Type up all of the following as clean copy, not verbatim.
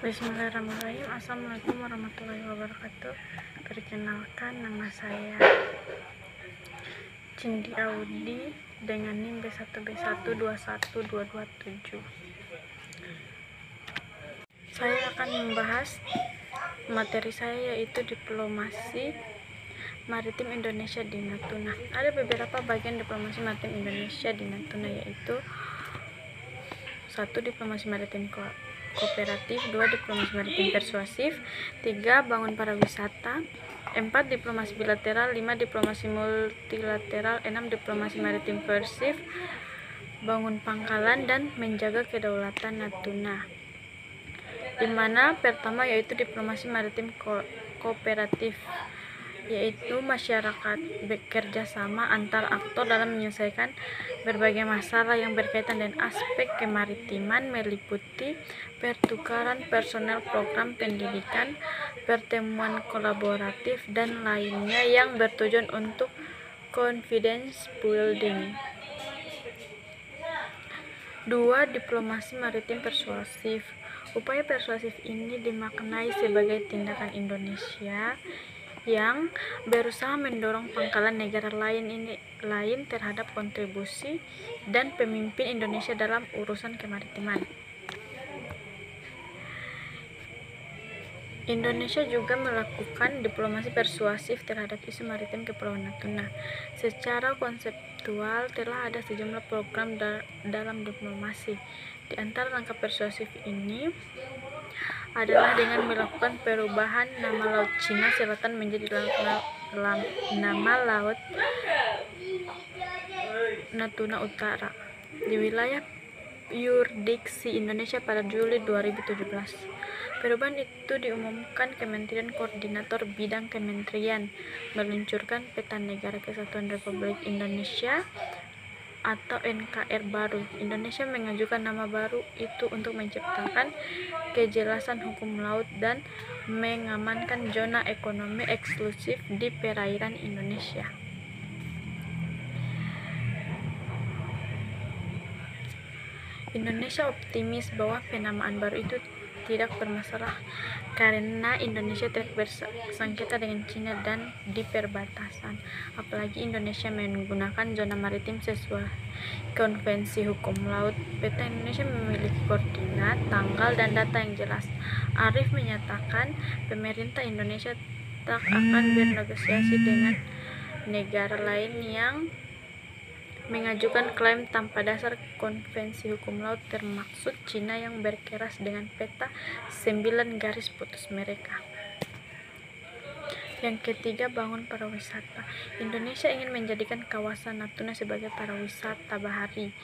Bismillahirrahmanirrahim. Assalamualaikum warahmatullahi wabarakatuh. Perkenalkan, nama saya Cindy Audi dengan NIM B1B121227. Saya akan membahas materi saya, yaitu diplomasi maritim Indonesia di Natuna. Ada beberapa bagian diplomasi maritim Indonesia di Natuna, yaitu 1. Diplomasi maritim kooperatif, 2. Diplomasi maritim persuasif, 3. Bangun pariwisata, 4. Diplomasi bilateral, 5. Diplomasi multilateral, 6. Diplomasi maritim persif, bangun pangkalan dan menjaga kedaulatan Natuna. Di mana pertama yaitu diplomasi maritim kooperatif, yaitu masyarakat bekerja sama antar aktor dalam menyelesaikan berbagai masalah yang berkaitan dengan aspek kemaritiman, meliputi pertukaran personel, program pendidikan, pertemuan kolaboratif, dan lainnya yang bertujuan untuk confidence building. 2. Diplomasi maritim persuasif. Upaya persuasif ini dimaknai sebagai tindakan Indonesia yang berusaha mendorong pangkalan negara lain terhadap kontribusi dan pemimpin Indonesia dalam urusan kemaritiman. Indonesia juga melakukan diplomasi persuasif terhadap isu maritim Kepulauan Natuna. Secara konseptual telah ada sejumlah program dalam diplomasi. Di antara langkah persuasif ini adalah dengan melakukan perubahan nama Laut Cina Selatan menjadi nama Laut Natuna Utara di wilayah yurisdiksi Indonesia pada Juli 2017. Perubahan itu diumumkan Kementerian Koordinator Bidang Kementerian meluncurkan Peta Negara Kesatuan Republik Indonesia atau NKR baru. Indonesia mengajukan nama baru itu untuk menciptakan kejelasan hukum laut dan mengamankan zona ekonomi eksklusif di perairan Indonesia. Indonesia optimis bahwa penamaan baru itu tidak bermasalah karena Indonesia tidak bersengketa dengan Cina dan di perbatasan. Apalagi Indonesia menggunakan zona maritim sesuai konvensi hukum laut. Peta Indonesia memiliki koordinat, tanggal, dan data yang jelas. Arif menyatakan pemerintah Indonesia tak akan bernegosiasi dengan negara lain yang mengajukan klaim tanpa dasar konvensi hukum laut, termaksud Cina yang berkeras dengan peta 9 garis putus mereka. Yang ketiga, bangun pariwisata. Indonesia ingin menjadikan kawasan Natuna sebagai pariwisata bahari.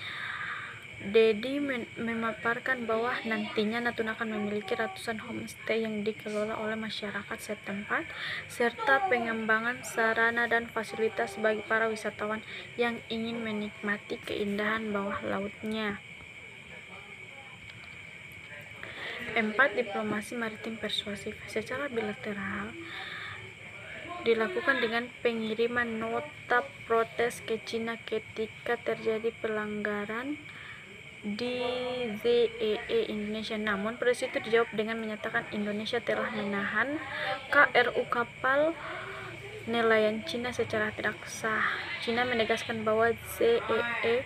Dedi memaparkan bahwa nantinya Natuna akan memiliki ratusan homestay yang dikelola oleh masyarakat setempat, serta pengembangan sarana dan fasilitas bagi para wisatawan yang ingin menikmati keindahan bawah lautnya. 4. Diplomasi maritim persuasif. Secara bilateral dilakukan dengan pengiriman nota protes ke Cina ketika terjadi pelanggaran di ZEE Indonesia. Namun protes itu dijawab dengan menyatakan Indonesia telah menahan KRU kapal nelayan Cina secara tidak sah. Cina menegaskan bahwa ZEE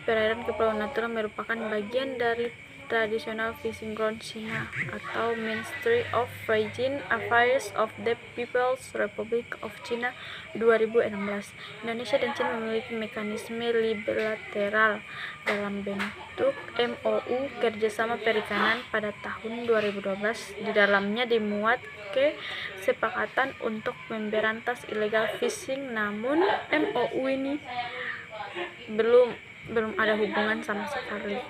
perairan Kepulauan Natuna merupakan bagian dari Traditional Fishing Ground Cina atau Ministry of Foreign Affairs of the People's Republic of China 2016. Indonesia dan China memiliki mekanisme bilateral dalam bentuk MOU kerjasama perikanan pada tahun 2012. Di dalamnya dimuat kesepakatan untuk memberantas illegal fishing, namun MOU ini belum ada hubungan sama sekali.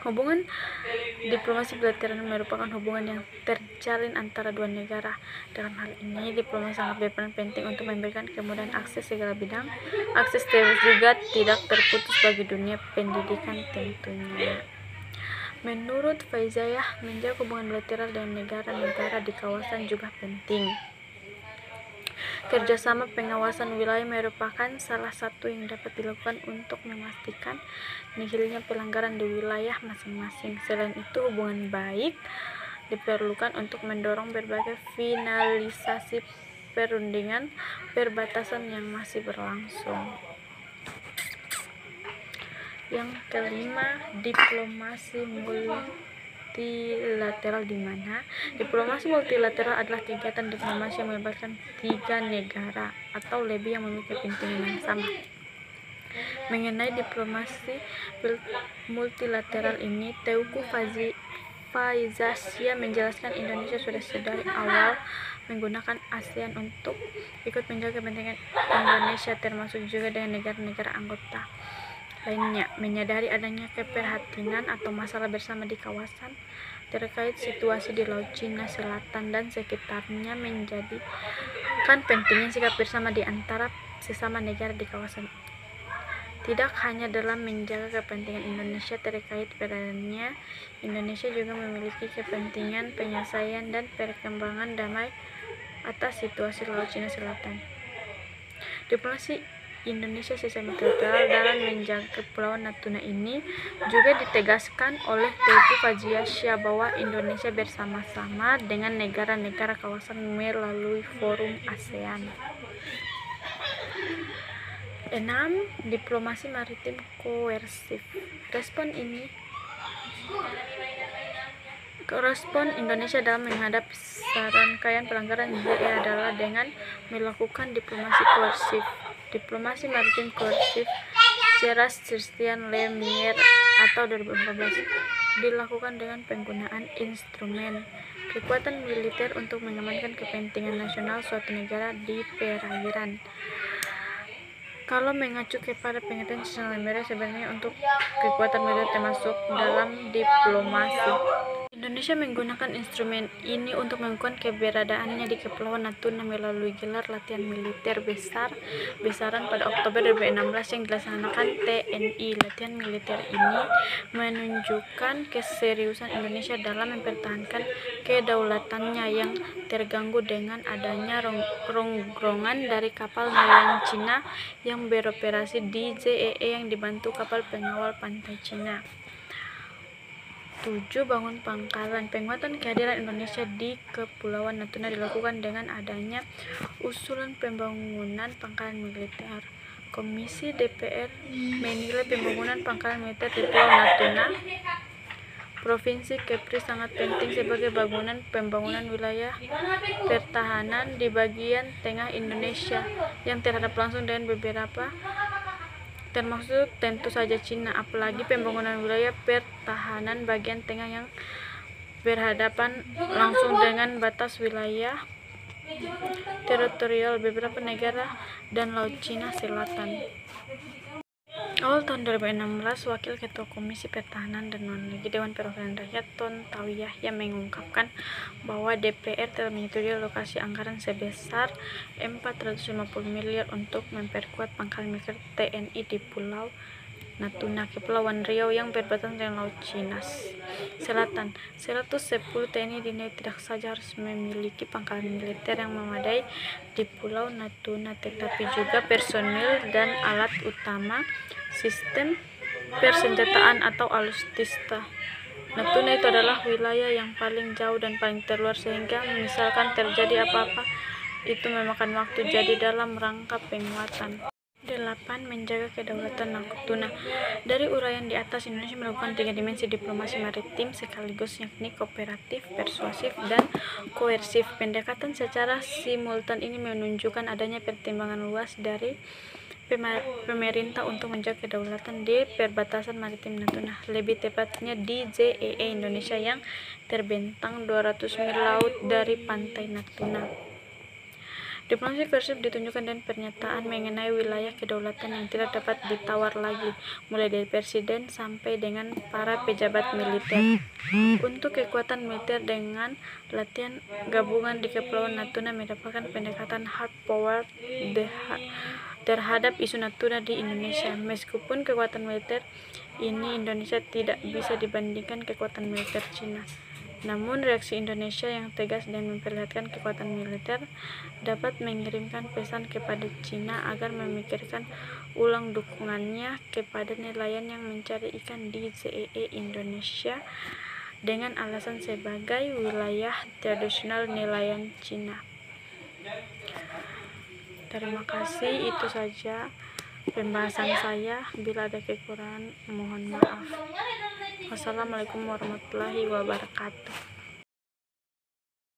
Hubungan diplomasi bilateral merupakan hubungan yang terjalin antara dua negara. Dalam hal ini, diplomasi sangat berperan penting untuk memberikan kemudahan akses segala bidang. Akses tersebut juga tidak terputus bagi dunia pendidikan tentunya. Menurut Faizayah, menjaga hubungan bilateral dengan negara-negara di kawasan juga penting. Kerjasama pengawasan wilayah merupakan salah satu yang dapat dilakukan untuk memastikan nihilnya pelanggaran di wilayah masing-masing. Selain itu, hubungan baik diperlukan untuk mendorong berbagai finalisasi perundingan perbatasan yang masih berlangsung. Yang kelima, diplomasi multilateral, di mana diplomasi multilateral adalah kegiatan diplomasi yang melibatkan 3 negara atau lebih yang memiliki kepentingan yang sama. Mengenai diplomasi multilateral ini, Teuku Faizasyah menjelaskan Indonesia sudah dari awal menggunakan ASEAN untuk ikut menjaga kepentingan Indonesia, termasuk juga dengan negara-negara anggota lainnya, menyadari adanya keprihatinan atau masalah bersama di kawasan terkait situasi di Laut Cina Selatan dan sekitarnya, menjadikan pentingnya sikap bersama di antara sesama negara di kawasan. Tidak hanya dalam menjaga kepentingan Indonesia terkait peradaannya, Indonesia juga memiliki kepentingan penyelesaian dan perkembangan damai atas situasi Laut Cina Selatan. Diplomasi Indonesia secara multilateral dalam menjaga Kepulauan Natuna ini juga ditegaskan oleh Teuku Faizasyah bahwa Indonesia bersama-sama dengan negara-negara kawasan melalui forum ASEAN. 6. Diplomasi maritim koersif. Respon Indonesia dalam menghadapi serangkaian pelanggaran JE adalah dengan melakukan diplomasi koersif. Diplomasi maritim koersif Geras Christian Lemieux atau 2014 dilakukan dengan penggunaan instrumen kekuatan militer untuk mengamankan kepentingan nasional suatu negara di perairan. Kalau mengacu kepada pernyataan Christian Lemieux, sebenarnya untuk kekuatan militer termasuk dalam diplomasi. Indonesia menggunakan instrumen ini untuk mengukuhkan keberadaannya di Kepulauan Natuna melalui gelar latihan militer besaran pada Oktober 2016 yang dilaksanakan TNI. Latihan militer ini menunjukkan keseriusan Indonesia dalam mempertahankan kedaulatannya yang terganggu dengan adanya rongrongan dari kapal nelayan Cina yang beroperasi di JEE yang dibantu kapal pengawal pantai Cina. 7. Bangun pangkalan. Penguatan kehadiran Indonesia di Kepulauan Natuna dilakukan dengan adanya usulan pembangunan pangkalan militer. Komisi DPR menilai pembangunan pangkalan militer di Pulau Natuna, Provinsi Kepri sangat penting sebagai pembangunan wilayah pertahanan di bagian tengah Indonesia yang terhadap langsung dengan beberapa, termasuk tentu saja Cina, apalagi pembangunan wilayah pertahanan bagian tengah yang berhadapan langsung dengan batas wilayah teritorial beberapa negara dan Laut Cina Selatan. Awal tahun 2016, Wakil Ketua Komisi Pertahanan dan Luar Negeri Dewan Perwakilan Rakyat Tontowi Yahya mengungkapkan bahwa DPR telah menyetujui alokasi anggaran sebesar 450 miliar untuk memperkuat pangkalan militer TNI di Pulau Natuna, Kepulauan Riau yang berbatasan dengan Laut Cina Selatan. 110 TNI dinilai tidak saja harus memiliki pangkalan militer yang memadai di Pulau Natuna, tetapi juga personil dan alat utama sistem persenjataan atau alutsista. Natuna itu adalah wilayah yang paling jauh dan paling terluar, sehingga misalkan terjadi apa-apa itu memakan waktu. Jadi dalam rangka penguatan 8. Menjaga kedaulatan Natuna. Dari uraian di atas, Indonesia melakukan 3 dimensi diplomasi maritim sekaligus, yakni kooperatif, persuasif, dan koersif. Pendekatan secara simultan ini menunjukkan adanya pertimbangan luas dari pemerintah untuk menjaga kedaulatan di perbatasan maritim Natuna, lebih tepatnya di JEE Indonesia yang terbentang 200 mil laut dari pantai Natuna. Diplomasi koersif ditunjukkan dengan pernyataan mengenai wilayah kedaulatan yang tidak dapat ditawar lagi, mulai dari presiden sampai dengan para pejabat militer. Untuk kekuatan militer dengan latihan gabungan di Kepulauan Natuna mendapatkan pendekatan hard power terhadap isu Natuna di Indonesia. Meskipun kekuatan militer ini Indonesia tidak bisa dibandingkan kekuatan militer Cina, Namun reaksi Indonesia yang tegas dan memperlihatkan kekuatan militer dapat mengirimkan pesan kepada Cina agar memikirkan ulang dukungannya kepada nelayan yang mencari ikan di ZEE Indonesia dengan alasan sebagai wilayah tradisional nelayan Cina. Terima kasih, itu saja pembahasan saya. Bila ada kekurangan mohon maaf. Wassalamualaikum warahmatullahi wabarakatuh.